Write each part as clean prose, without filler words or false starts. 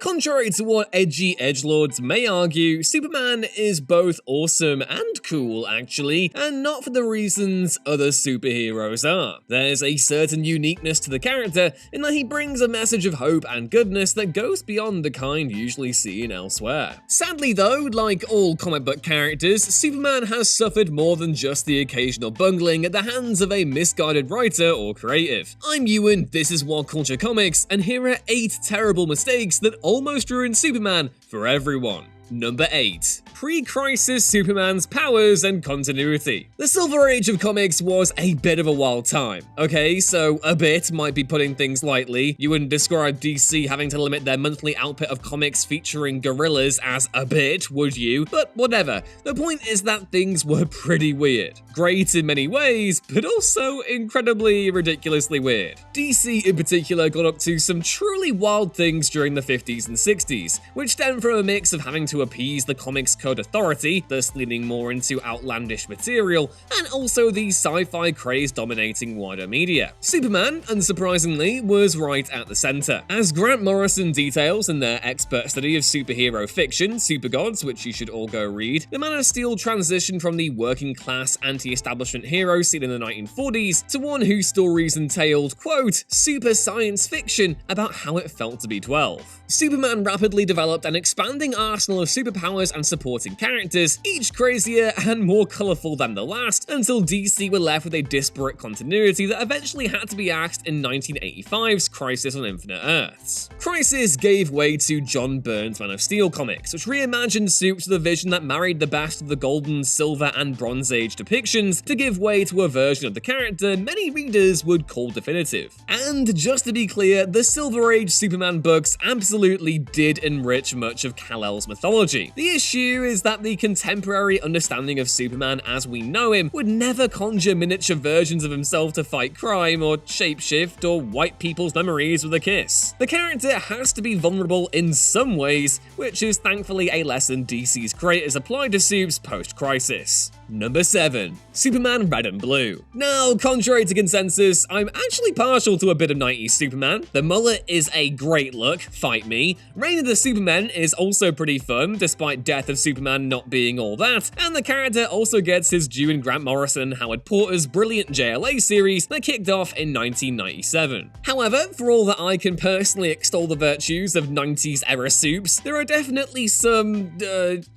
Contrary to what edgy edgelords may argue, Superman is both awesome and cool actually, and not for the reasons other superheroes are. There's a certain uniqueness to the character in that he brings a message of hope and goodness that goes beyond the kind usually seen elsewhere. Sadly though, like all comic book characters, Superman has suffered more than just the occasional bungling at the hands of a misguided writer or creative. I'm Ewan, this is What Culture Comics, and here are 8 terrible mistakes that almost ruined Superman for everyone. Number 8. Pre-Crisis Superman's powers and continuity. The Silver Age of comics was a bit of a wild time. Okay, so a bit might be putting things lightly. You wouldn't describe DC having to limit their monthly output of comics featuring gorillas as a bit, would you? But whatever. The point is that things were pretty weird. Great in many ways, but also incredibly ridiculously weird. DC in particular got up to some truly wild things during the 50s and 60s, which stemmed from a mix of having to appease the Comics Code Authority, thus leaning more into outlandish material, and also the sci-fi craze dominating wider media. Superman, unsurprisingly, was right at the center. As Grant Morrison details in their expert study of superhero fiction, Supergods, which you should all go read, the Man of Steel transitioned from the working-class anti-establishment hero seen in the 1940s to one whose stories entailed, quote, super science fiction about how it felt to be 12. Superman rapidly developed an expanding arsenal of superpowers and supporting characters, each crazier and more colourful than the last, until DC were left with a disparate continuity that eventually had to be axed in 1985's Crisis on Infinite Earths. Crisis gave way to John Byrne's Man of Steel comics, which reimagined Supes with a vision that married the best of the Golden, Silver, and Bronze Age depictions to give way to a version of the character many readers would call definitive. And just to be clear, the Silver Age Superman books absolutely did enrich much of Kal-El's mythology. The issue is that the contemporary understanding of Superman as we know him would never conjure miniature versions of himself to fight crime or shapeshift or wipe people's memories with a kiss. The character has to be vulnerable in some ways, which is thankfully a lesson DC's creators applied to Supes post-Crisis. Number 7. Superman Red and Blue. Now, contrary to consensus, I'm actually partial to a bit of 90s Superman. The mullet is a great look, fight me. Reign of the Supermen is also pretty fun, despite Death of Superman not being all that, and the character also gets his due in Grant Morrison and Howard Porter's brilliant JLA series that kicked off in 1997. However, for all that I can personally extol the virtues of 90s era Supes, there are definitely some,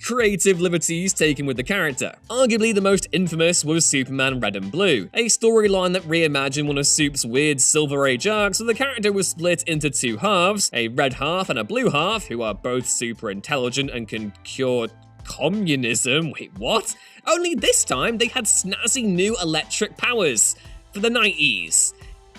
creative liberties taken with the character. Arguably the most infamous was Superman Red and Blue, a storyline that reimagined one of Supes' weird Silver Age arcs where the character was split into 2 halves, a red half and a blue half, who are both super intelligent and can cure communism. Wait, what? Only this time they had snazzy new electric powers for the 90s.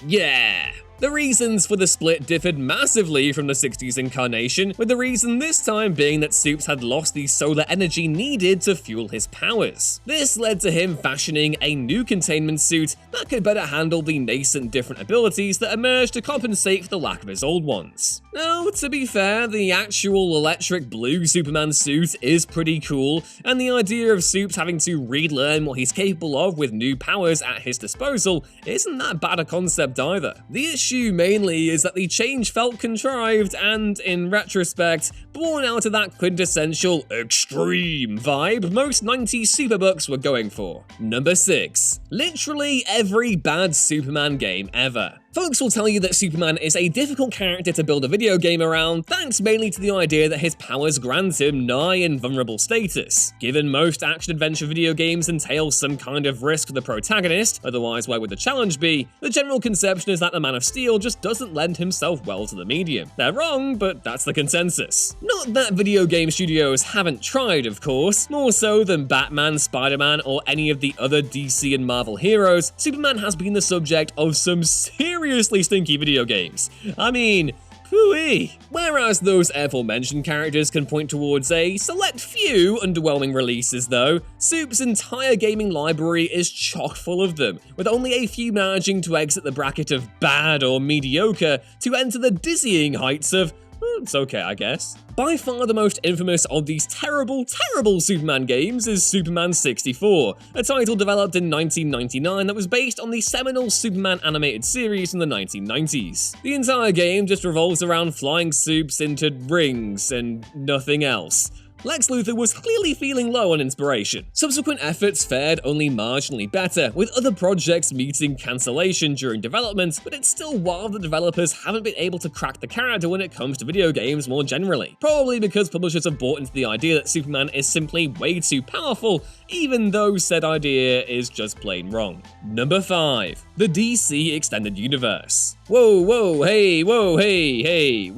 Yeah. The reasons for the split differed massively from the 60s incarnation, with the reason this time being that Supes had lost the solar energy needed to fuel his powers. This led to him fashioning a new containment suit that could better handle the nascent different abilities that emerged to compensate for the lack of his old ones. Now, to be fair, the actual electric blue Superman suit is pretty cool, and the idea of Supes having to relearn what he's capable of with new powers at his disposal isn't that bad a concept either. The issue mainly is that the change felt contrived and, in retrospect, born out of that quintessential extreme vibe most 90s superbooks were going for. Number 6. Literally every bad Superman game ever. Folks will tell you that Superman is a difficult character to build a video game around, thanks mainly to the idea that his powers grant him nigh invulnerable status. Given most action-adventure video games entail some kind of risk for the protagonist, otherwise where would the challenge be, the general conception is that the Man of Steel just doesn't lend himself well to the medium. They're wrong, but that's the consensus. Not that video game studios haven't tried, of course. More so than Batman, Spider-Man, or any of the other DC and Marvel heroes, Superman has been the subject of some seriously stinky video games. I mean, phooey. Whereas those aforementioned characters can point towards a select few underwhelming releases though, Supes' entire gaming library is chock full of them, with only a few managing to exit the bracket of bad or mediocre to enter the dizzying heights of It's okay, I guess. By far the most infamous of these terrible, terrible Superman games is Superman 64, a title developed in 1999 that was based on the seminal Superman animated series from the 1990s. The entire game just revolves around flying supes into rings and nothing else. Lex Luthor was clearly feeling low on inspiration. Subsequent efforts fared only marginally better, with other projects meeting cancellation during development, but it's still wild that developers haven't been able to crack the character when it comes to video games more generally. Probably because publishers have bought into the idea that Superman is simply way too powerful, even though said idea is just plain wrong. Number 5. The DC Extended Universe. Whoa, hey, whoa, hey,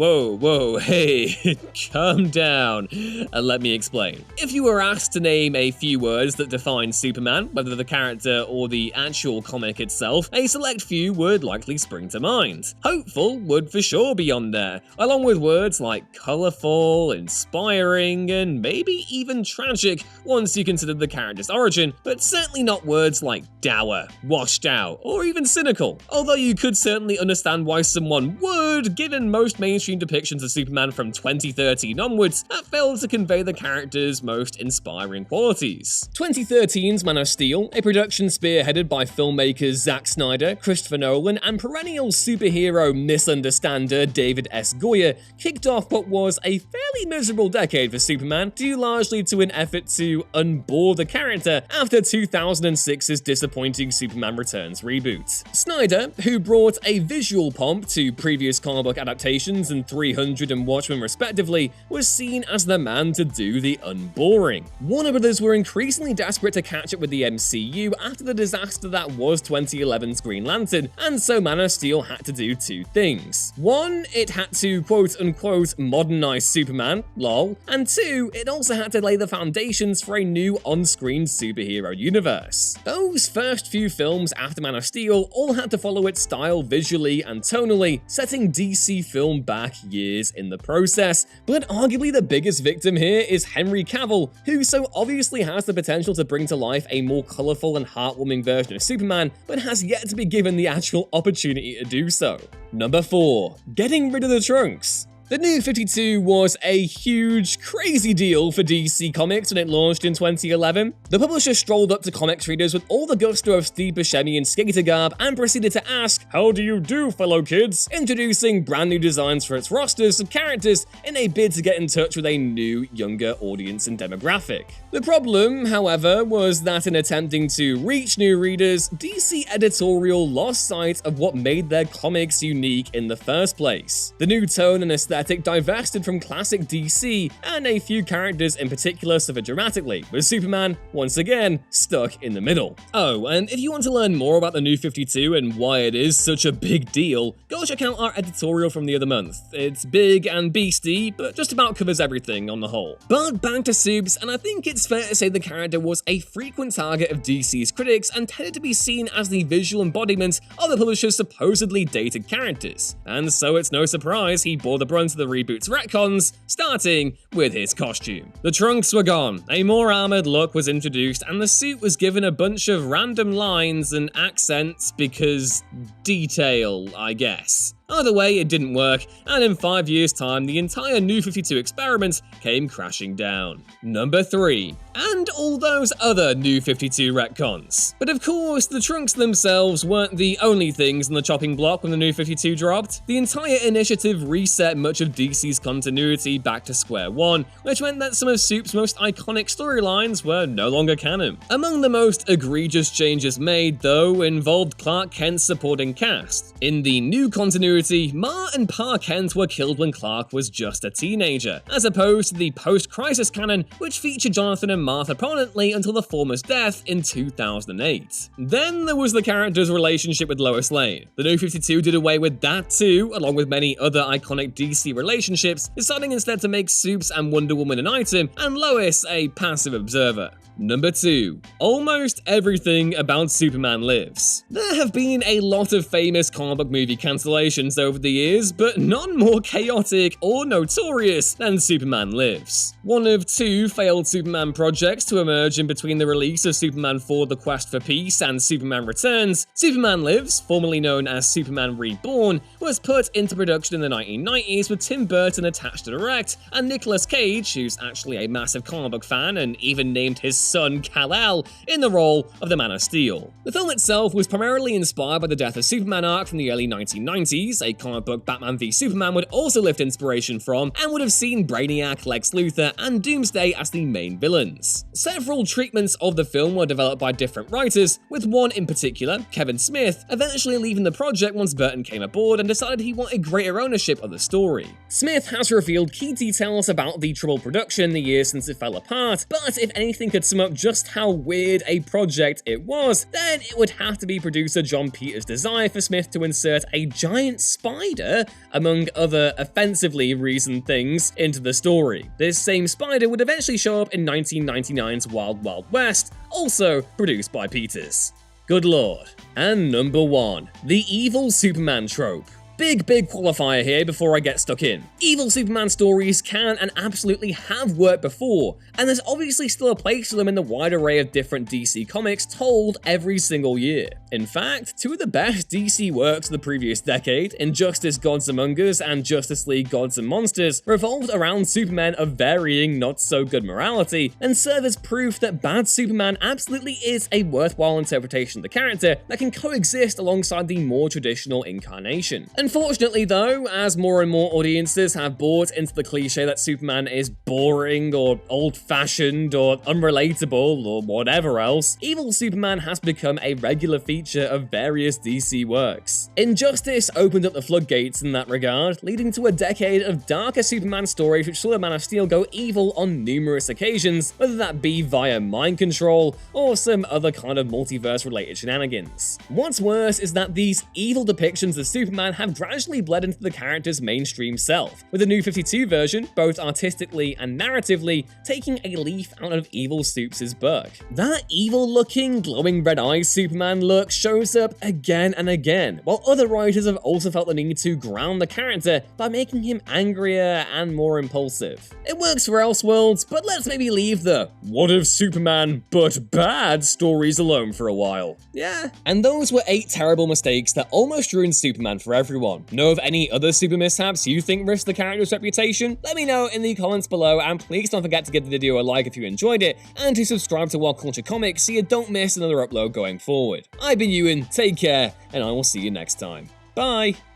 calm down, and let me explain. If you were asked to name a few words that define Superman, whether the character or the actual comic itself, a select few would likely spring to mind. Hopeful would for sure be on there, along with words like colourful, inspiring, and maybe even tragic once you consider the character's origin, but certainly not words like dour, washed out, or even cynical, although you could certainly understand why someone would, given most mainstream depictions of Superman from 2013 onwards have failed to convey the character's most inspiring qualities. 2013's Man of Steel, a production spearheaded by filmmakers Zack Snyder, Christopher Nolan, and perennial superhero misunderstander David S. Goyer, kicked off what was a fairly miserable decade for Superman, due largely to an effort to unbore the character after 2006's disappointing Superman Returns reboot. Snyder, who brought a visual pomp to previous comic book adaptations and 300 and Watchmen respectively, was seen as the man to do the unboring. Warner Brothers were increasingly desperate to catch up with the MCU after the disaster that was 2011's Green Lantern, and so Man of Steel had to do two things. One, it had to quote-unquote modernize Superman, lol, and two, it also had to lay the foundations for a new on-screen superhero universe. Those first few films after Man of Steel all had to follow its style visually and tonally, setting DC film back years in the process. But arguably the biggest victim here is Henry Cavill, who so obviously has the potential to bring to life a more colourful and heartwarming version of Superman, but has yet to be given the actual opportunity to do so. Number 4. Getting rid of the trunks. The New 52 was a huge, crazy deal for DC Comics when it launched in 2011. The publisher strolled up to comics readers with all the gusto of Steve Buscemi in skater garb and proceeded to ask, "How do you do, fellow kids?" introducing brand new designs for its rosters of characters in a bid to get in touch with a new, younger audience and demographic. The problem, however, was that in attempting to reach new readers, DC editorial lost sight of what made their comics unique in the first place. The new tone and aesthetic divested from classic DC, and a few characters in particular suffered dramatically, with Superman, once again, stuck in the middle. Oh, and if you want to learn more about the New 52 and why it is such a big deal, go check out our editorial from the other month. It's big and beastie, but just about covers everything on the whole. But back to Supes, and I think it's fair to say the character was a frequent target of DC's critics and tended to be seen as the visual embodiment of the publisher's supposedly dated characters. And so it's no surprise he bore the brunt of the reboot's retcons, starting with his costume. The trunks were gone, a more armored look was introduced, and the suit was given a bunch of random lines and accents because detail, I guess. Either way, it didn't work, and in 5 years' time, the entire New 52 experiment came crashing down. Number 3. And all those other New 52 retcons. But of course, the trunks themselves weren't the only things on the chopping block when the New 52 dropped. The entire initiative reset much of DC's continuity back to square one, which meant that some of Soup's most iconic storylines were no longer canon. Among the most egregious changes made, though, involved Clark Kent's supporting cast. In the new continuity, Ma and Pa Kent were killed when Clark was just a teenager, as opposed to the post-crisis canon, which featured Jonathan and Martha prominently until the former's death in 2008. Then there was the character's relationship with Lois Lane. The New 52 did away with that too, along with many other iconic DC relationships, deciding instead to make Supes and Wonder Woman an item, and Lois a passive observer. Number 2. Almost everything about Superman lives. There have been a lot of famous comic book movie cancellations over the years, but none more chaotic or notorious than Superman Lives. One of 2 failed Superman projects to emerge in between the release of Superman 4: The Quest for Peace and Superman Returns. Superman Lives, formerly known as Superman Reborn, was put into production in the 1990s with Tim Burton attached to direct, and Nicolas Cage, who's actually a massive comic book fan and even named his son Kal-El, in the role of the Man of Steel. The film itself was primarily inspired by the Death of Superman arc from the early 1990s, a comic book Batman v Superman would also lift inspiration from, and would have seen Brainiac, Lex Luthor, and Doomsday as the main villains. Several treatments of the film were developed by different writers, with one in particular, Kevin Smith, eventually leaving the project once Burton came aboard and decided he wanted greater ownership of the story. Smith has revealed key details about the troubled production in the years since it fell apart, but if anything could sum up just how weird a project it was, then it would have to be producer John Peters' desire for Smith to insert a giant spider, among other offensively reasoned things, into the story. This same spider would eventually show up in 1999's Wild Wild West, also produced by Peters. Good lord. And number 1, the evil Superman trope. Big qualifier here before I get stuck in. Evil Superman stories can and absolutely have worked before, and there's obviously still a place for them in the wide array of different DC comics told every single year. In fact, 2 of the best DC works of the previous decade, Injustice Gods Among Us and Justice League Gods and Monsters, revolved around Supermen of varying not-so-good morality, and serve as proof that bad Superman absolutely is a worthwhile interpretation of the character that can coexist alongside the more traditional incarnation. Unfortunately though, as more and more audiences have bought into the cliche that Superman is boring or old-fashioned or unrelatable or whatever else, evil Superman has become a regular feature of various DC works. Injustice opened up the floodgates in that regard, leading to a decade of darker Superman stories which saw the Man of Steel go evil on numerous occasions, whether that be via mind control or some other kind of multiverse-related shenanigans. What's worse is that these evil depictions of Superman have gradually bled into the character's mainstream self, with the New 52 version, both artistically and narratively, taking a leaf out of Evil Supes' book. That evil-looking, glowing red-eyed Superman look shows up again and again, while other writers have also felt the need to ground the character by making him angrier and more impulsive. It works for Elseworlds, but let's maybe leave the "what if Superman but bad" stories alone for a while. Yeah. And those were 8 terrible mistakes that almost ruined Superman for everyone. Know of any other super mishaps you think risk the character's reputation? Let me know in the comments below, and please don't forget to give the video a like if you enjoyed it, and to subscribe to Wild Culture Comics so you don't miss another upload going forward. I've been Ewan, take care, and I will see you next time. Bye!